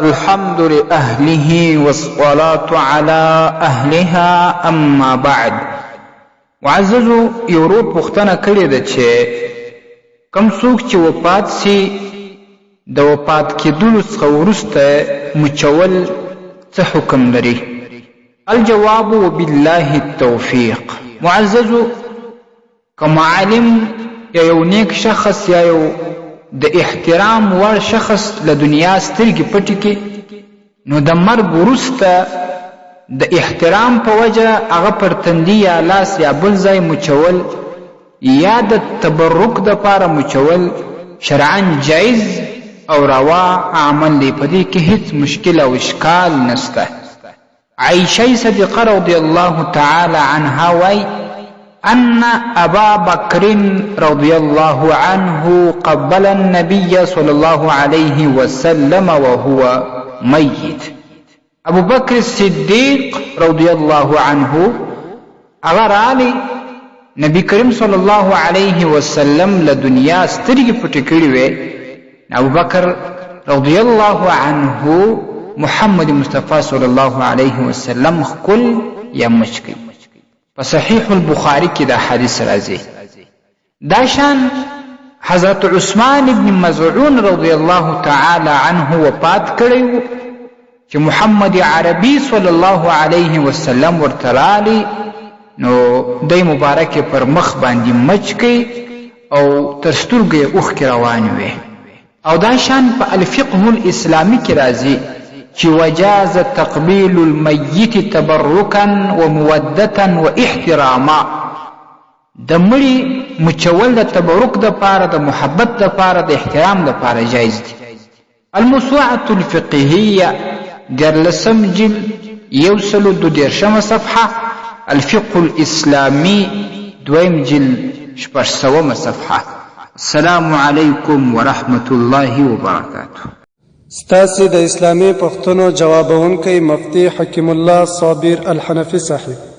الحمد لأهله والصلاة على أهلها أما بعد. وعززو یورو پوښتنه کړې ده چې کوم څوک چې وفات سي د وفات کېدلو څخه وروسته مچول څه حکم لري؟ الجواب وبالله التوفیق. معززو کوم عالم یا یو نیک شخص یا یو د احترام وړ شخص له دنیا سترګې پټې کړي نو د مرګ وروسته د احترام په وجه هغه پر تندي یا لاس یا بل ځای مچول یا د تبرک دپاره مچول شرعاً جایز او روا عمل دی، په دې کې هیڅ مشکل او اشکال نسته. عائشة صدیقه رضی الله تعالی عنها وای أن أبا بكر رضي الله عنه قبل النبي صلى الله عليه وسلم وهو ميت. ابو بکر الصدیق رضی الله عنه اگر علی نبی کریم صلی الله علیه وسلم له دنیا سترګې پټې کړې وې. ابو بکر رضی الله عنه محمد مصطفی صلی الله علیه وسلم خپل یا مشکل په صحیح البخاری کې دا حدیث راځي. دا شان حضرت عثمان ابن مزعون رضی الله تعالی عنه وفات کړی چې محمد عربي صلی الله علیه وسلم ورته راغلی نو دی مبارک پر مخ باندې مچ کوي او تر سترګې اوښکې روانې وې. او دا شان په الفقه الاسلامي کې راځي چې وجاز تقبیل المیت تبرکا ومودة واحتراما. د مړي مچول د تبرک دپاره، د محبت دپاره، د احترام دپاره جایز دي. الموسوعة الفقهیه 14 جلد 142 صفحه، الفقه الاسلامي 2 جلد 600 صفحه. السلام علیکم ورحمة الله وبرکاته. ستاسې د اسلامي پوښتنو جوابونکی مفتي حکیم الله صابر الحنفي صاحب.